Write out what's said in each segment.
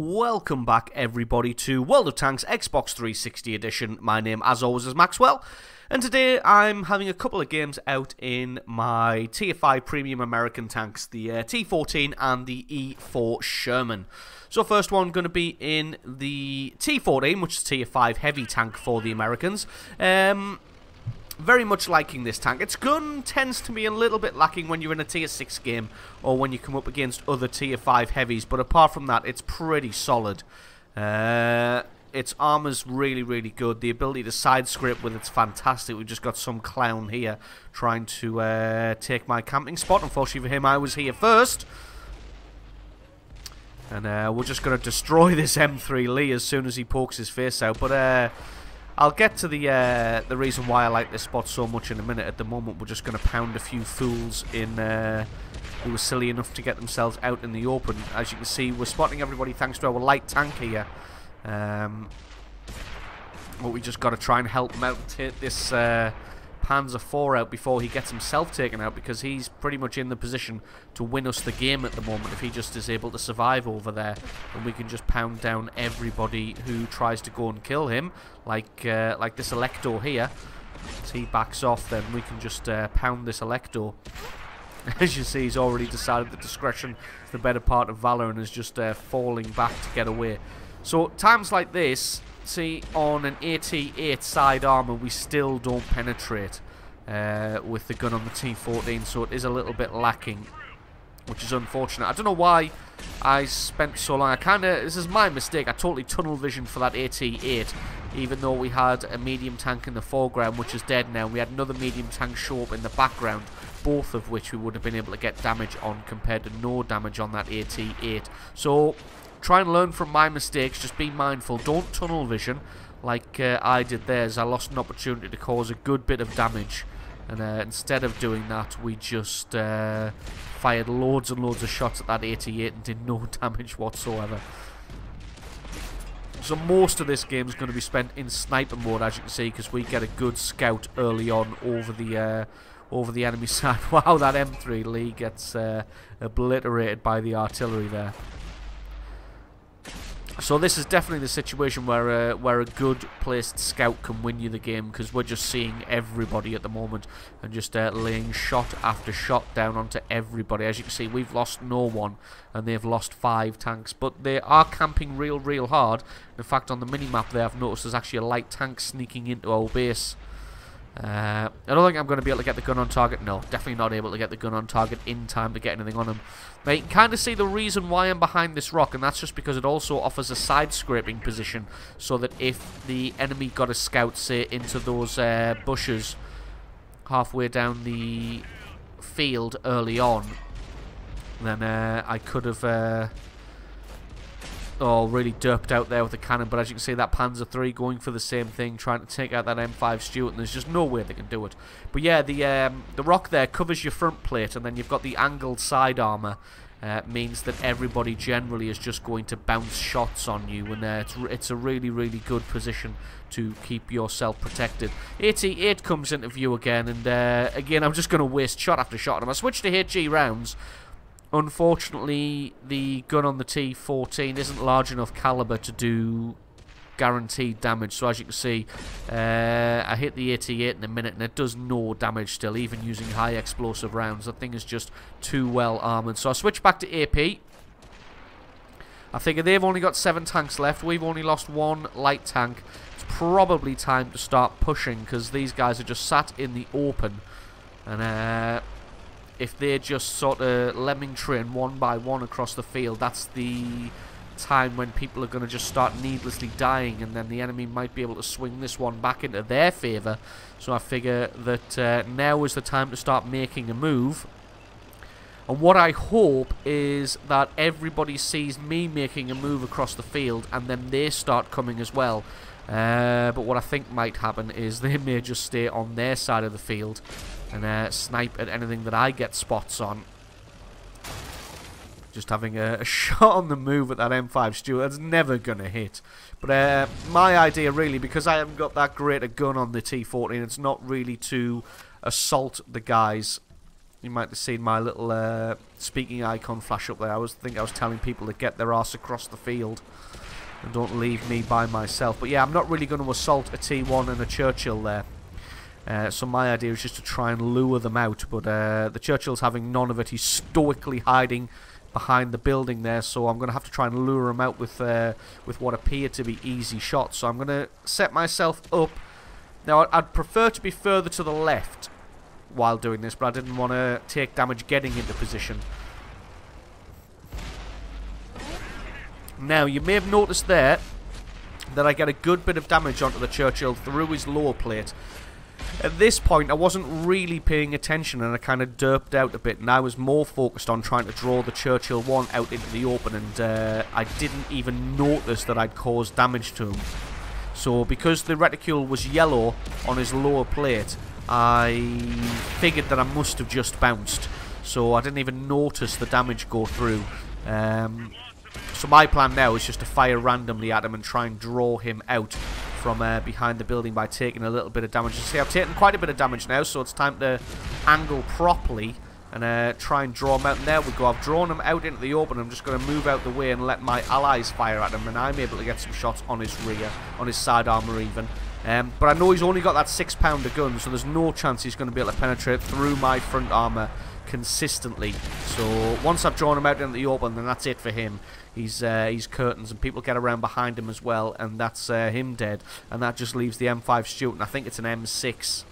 Welcome back everybody to World of Tanks Xbox 360 edition. My name as always is Maxwell, and today I'm having a couple of games out in my Tier 5 Premium American tanks, the T14 and the E4 Sherman. So first one going to be in the T14, which is Tier 5 heavy tank for the Americans. Very much liking this tank. Its gun tends to be a little bit lacking when you're in a Tier 6 game or when you come up against other Tier 5 heavies, but apart from that, it's pretty solid. Its armor's really good. The ability to side script with it's fantastic. We've just got some clown here trying to take my camping spot. Unfortunately for him, I was here first. And we're just going to destroy this M3 Lee as soon as he pokes his face out. But I'll get to the reason why I like this spot so much in a minute. At the moment, we're just going to pound a few fools in who were silly enough to get themselves out in the open. As you can see, we're spotting everybody thanks to our light tank here. But we just got to try and help him out and take this Panzer IV out before he gets himself taken out, because he's pretty much in the position to win us the game at the moment if he just is able to survive over there, and we can just pound down everybody who tries to go and kill him, like this Elector here. As he backs off, then we can just pound this Elector. As you see, he's already decided that discretion is the better part of valor and is just falling back to get away. So times like this, see, on an AT-8 side armor, we still don't penetrate with the gun on the T14, so it is a little bit lacking, which is unfortunate. I don't know why I spent so long. This is my mistake. I totally tunnel visioned for that AT-8, even though we had a medium tank in the foreground, which is dead now. We had another medium tank show up in the background, both of which we would have been able to get damage on compared to no damage on that AT-8. So try and learn from my mistakes. Just be mindful. Don't tunnel vision like I did there, as I lost an opportunity to cause a good bit of damage. And instead of doing that, we just fired loads and loads of shots at that AT-8 and did no damage whatsoever. So most of this game is going to be spent in sniper mode, as you can see, because we get a good scout early on over the enemy side. Wow, that M3 Lee gets obliterated by the artillery there. So this is definitely the situation where a good placed scout can win you the game, because we're just seeing everybody at the moment and just laying shot after shot down onto everybody. As you can see, we've lost no one and they've lost 5 tanks, but they are camping real hard. In fact, on the minimap there, I've noticed there's actually a light tank sneaking into our base. I don't think I'm going to be able to get the gun on target. No, definitely not able to get the gun on target in time to get anything on him. Now you can kind of see the reason why I'm behind this rock, and that's just because it also offers a side scraping position, so that if the enemy got a scout, say, into those bushes halfway down the field early on, then I could have really derped out there with the cannon. But as you can see, that Panzer III going for the same thing, trying to take out that M5 Stuart, and there's just no way they can do it. But yeah, the rock there covers your front plate, and then you've got the angled side armor. Means that everybody generally is just going to bounce shots on you, and it's a really good position to keep yourself protected. AT-8 comes into view again, and again I'm just going to waste shot after shot on him. I switched to HE rounds. Unfortunately, the gun on the T14 isn't large enough caliber to do guaranteed damage. So as you can see, I hit the AT-8 in a minute and it does no damage still, even using high explosive rounds. That thing is just too well armoured. So I switched back to AP. I figure they've only got 7 tanks left. We've only lost 1 light tank. It's probably time to start pushing, because these guys are just sat in the open. And if they just sort of lemming train one by one across the field, that's the time when people are going to just start needlessly dying, and then the enemy might be able to swing this one back into their favour. So I figure that now is the time to start making a move. And what I hope is that everybody sees me making a move across the field, and then they start coming as well. But what I think might happen is they may just stay on their side of the field and snipe at anything that I get spots on. Just having a shot on the move at that M5 Stuart, that's never going to hit. But my idea really, because I haven't got that great a gun on the T14, it's not really to assault the guys You might have seen my little speaking icon flash up there. I think I was telling people to get their arse across the field and don't leave me by myself. But yeah, I'm not really going to assault a T1 and a Churchill there. So my idea is just to try and lure them out. But the Churchill's having none of it. He's stoically hiding behind the building there. So I'm going to have to try and lure him out with what appear to be easy shots. So I'm going to set myself up. Now, I'd prefer to be further to the left while doing this, but I didn't want to take damage getting into position. Now, you may have noticed there that I get a good bit of damage onto the Churchill through his lower plate. At this point, I wasn't really paying attention, and I kind of derped out a bit, and I was more focused on trying to draw the Churchill 1 out into the open, and I didn't even notice that I'd caused damage to him. So, because the reticule was yellow on his lower plate, I figured that I must have just bounced. So, I didn't even notice the damage go through. So my plan now is just to fire randomly at him and try and draw him out from behind the building by taking a little bit of damage. You see, I've taken quite a bit of damage now, so it's time to angle properly and try and draw him out. And there we go. I've drawn him out into the open. I'm just going to move out the way and let my allies fire at him, and I'm able to get some shots on his rear, on his side armour even. But I know he's only got that 6-pounder gun, so there's no chance he's going to be able to penetrate through my front armour consistently. So once I've drawn him out into the open, then that's it for him. He's curtains, and people get around behind him as well, and that's him dead. And that just leaves the M5 Stuart, and I think it's an M6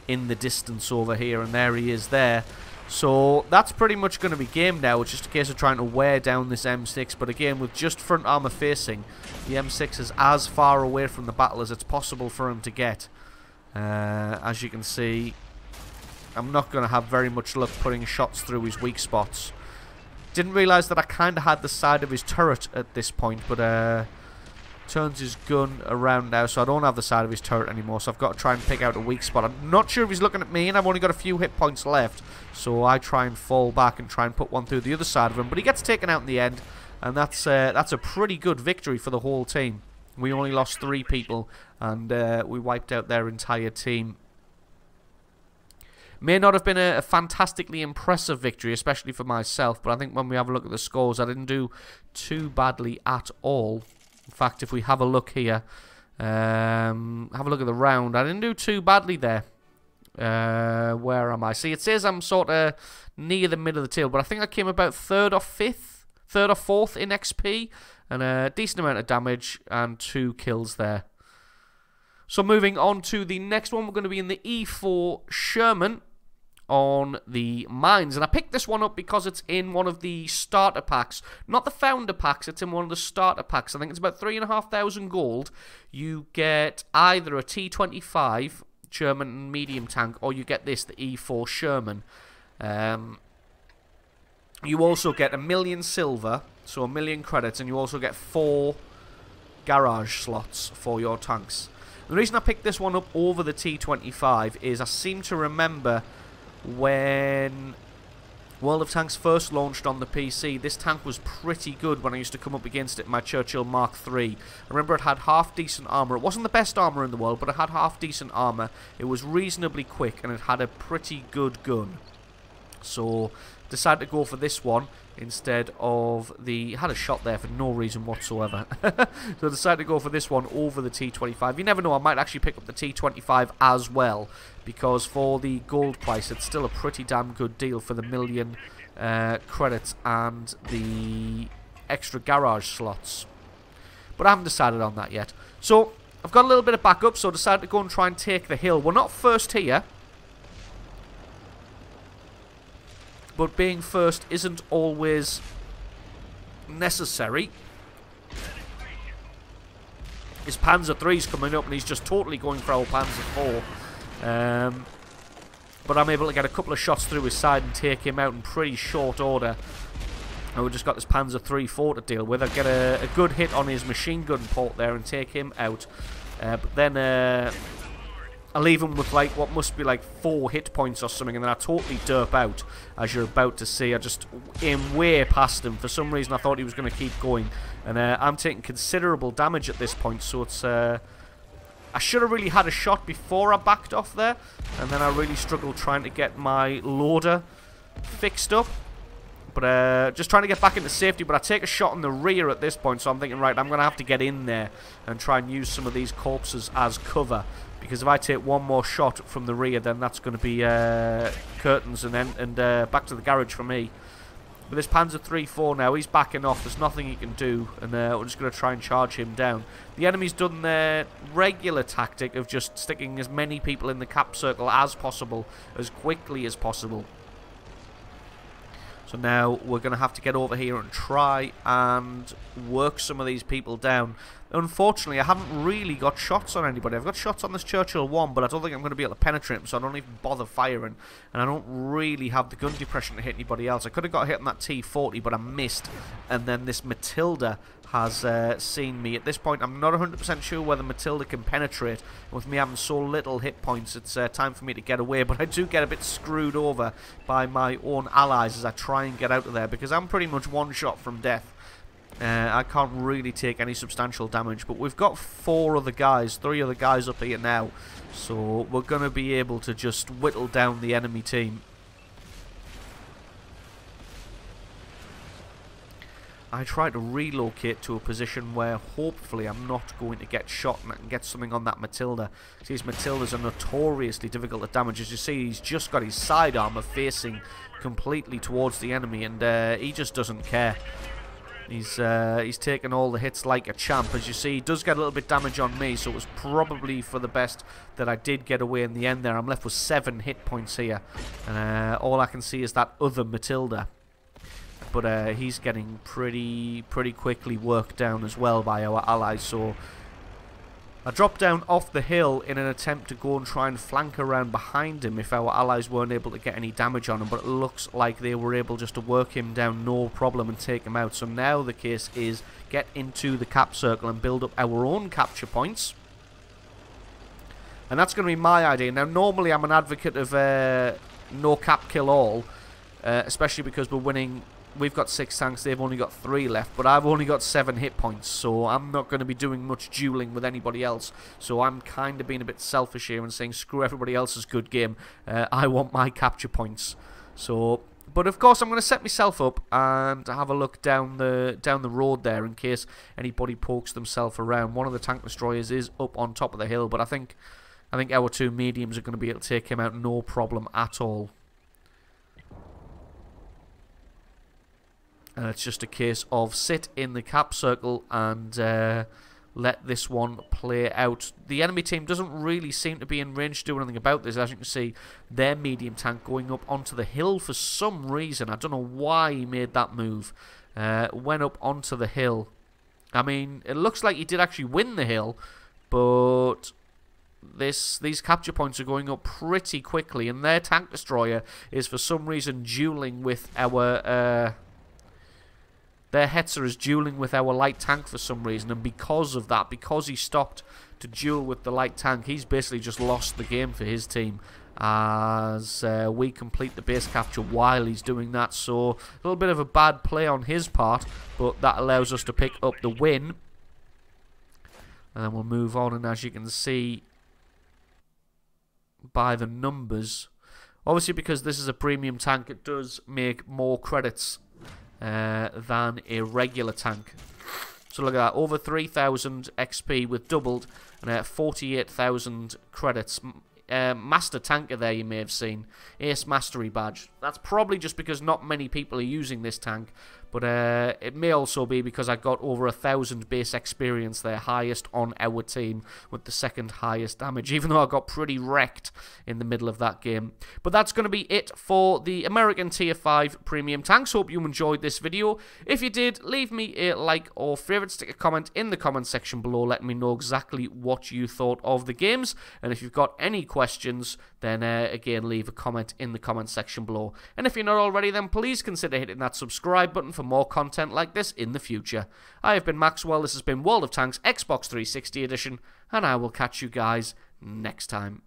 in the distance over here, and there he is there. So that's pretty much going to be game now. It's just a case of trying to wear down this M6, but again, with just front armour facing, the M6 is as far away from the battle as it's possible for him to get. As you can see, I'm not going to have very much luck putting shots through his weak spots. Didn't realise that I kind of had the side of his turret at this point, but turns his gun around now, so I don't have the side of his turret anymore, so I've got to try and pick out a weak spot. I'm not sure if he's looking at me, and I've only got a few hit points left, so I try and fall back and try and put one through the other side of him, but he gets taken out in the end, and that's a pretty good victory for the whole team. We only lost 3 people, and we wiped out their entire team. May not have been a fantastically impressive victory, especially for myself, but I think when we have a look at the scores, I didn't do too badly at all. In fact, if we have a look here, have a look at the round, I didn't do too badly there. Where am I? See, it says I'm sort of near the middle of the table, but I think I came about 3rd or 4th in XP, and a decent amount of damage, and 2 kills there. So moving on to the next one, we're going to be in the E4 Sherman on the mines, and I picked this one up because it's in one of the starter packs, not the founder packs. It's in one of the starter packs. I think it's about 3,500 gold. You get either a T25 Sherman medium tank, or you get this, the E4 Sherman. You also get 1,000,000 silver, so 1,000,000 credits, and you also get 4 garage slots for your tanks. The reason I picked this one up over the T25 is I seem to remember when World of Tanks first launched on the PC, this tank was pretty good when I used to come up against it in my Churchill Mark III. I remember it had half-decent armour. It wasn't the best armour in the world, but it had half-decent armour. It was reasonably quick, and it had a pretty good gun. So, decided to go for this one instead of the... had a shot there for no reason whatsoever. So I decided to go for this one over the T25. You never know, I might actually pick up the T25 as well, because for the gold price, it's still a pretty damn good deal for the 1,000,000 credits and the extra garage slots. But I haven't decided on that yet. So, I've got a little bit of backup, so I decided to go and try and take the hill. We're not first here, but being first isn't always necessary. His Panzer III's coming up, and he's just totally going for our Panzer IV. But I'm able to get a couple of shots through his side and take him out in pretty short order. And we've just got this Panzer III-4 to deal with. I get a good hit on his machine gun port there and take him out. But then I leave him with like what must be like 4 hit points or something, and then I totally derp out, as you're about to see. I just aim way past him. For some reason I thought he was going to keep going, and I'm taking considerable damage at this point, so it's I should have really had a shot before I backed off there, and then I really struggled trying to get my loader fixed up. But just trying to get back into safety, but I take a shot on the rear at this point, so I'm thinking, right, I'm going to have to get in there and try and use some of these corpses as cover, because if I take one more shot from the rear, then that's going to be curtains and back to the garage for me. But this Panzer 3-4 now, he's backing off, there's nothing he can do, and we're just going to try and charge him down. The enemy's done their regular tactic of just sticking as many people in the cap circle as possible, as quickly as possible. So now we're going to have to get over here and try and work some of these people down. Unfortunately, I haven't really got shots on anybody. I've got shots on this Churchill 1, but I don't think I'm going to be able to penetrate him, so I don't even bother firing. And I don't really have the gun depression to hit anybody else. I could have got hit on that T-40, but I missed. And then this Matilda has seen me. At this point, I'm not 100% sure whether Matilda can penetrate. With me having so little hit points, it's time for me to get away. But I do get a bit screwed over by my own allies as I try and get out of there, because I'm pretty much one shot from death. I can't really take any substantial damage, but we've got 3 other guys up here now, so we're going to be able to just whittle down the enemy team. I try to relocate to a position where hopefully I'm not going to get shot and I can get something on that Matilda. These Matildas are notoriously difficult to damage. As you see, he's just got his side armor facing completely towards the enemy, and he just doesn't care. He's taken all the hits like a champ. As you see, he does get a little bit damage on me, so it was probably for the best that I did get away in the end there. I'm left with 7 hit points here, and all I can see is that other Matilda. But he's getting pretty quickly worked down as well by our allies, so I dropped down off the hill in an attempt to go and try and flank around behind him if our allies weren't able to get any damage on him, but it looks like they were able just to work him down no problem and take him out. So now the case is get into the cap circle and build up our own capture points. And that's going to be my idea. Now normally I'm an advocate of no cap kill all, especially because we're winning. We've got 6 tanks, they've only got 3 left, but I've only got 7 hit points, so I'm not going to be doing much dueling with anybody else. So I'm kind of being a bit selfish here and saying, screw everybody else's good game, I want my capture points. So, but of course I'm going to set myself up and have a look down the road there in case anybody pokes themselves around. One of the tank destroyers is up on top of the hill, but I think our 2 mediums are going to be able to take him out no problem at all. It's just a case of sit in the cap circle and let this one play out. The enemy team doesn't really seem to be in range to do anything about this. As you can see, their medium tank going up onto the hill for some reason. I don't know why he made that move. Went up onto the hill. I mean, it looks like he did actually win the hill, but these capture points are going up pretty quickly, and their tank destroyer is for some reason dueling with our... Their Hetzer is dueling with our light tank for some reason, and because of that, because he stopped to duel with the light tank, he's basically just lost the game for his team as we complete the base capture while he's doing that. So a little bit of a bad play on his part, but that allows us to pick up the win. And then we'll move on, and as you can see by the numbers, obviously because this is a premium tank, it does make more credits than a regular tank. So look at that, over 3,000 XP with doubled and 48,000 credits. Master Tanker there you may have seen. Ace Mastery Badge. That's probably just because not many people are using this tank, but it may also be because I got over 1,000 base experience there, highest on our team, with the 2nd highest damage, even though I got pretty wrecked in the middle of that game. But that's going to be it for the American Tier 5 Premium Tanks. Hope you enjoyed this video. If you did, leave me a like or favourite, stick a comment in the comment section below, letting me know exactly what you thought of the games. And if you've got any questions, then again, leave a comment in the comment section below. And if you're not already, then please consider hitting that subscribe button for more content like this in the future. I have been Maxwell, this has been World of Tanks Xbox 360 Edition, and I will catch you guys next time.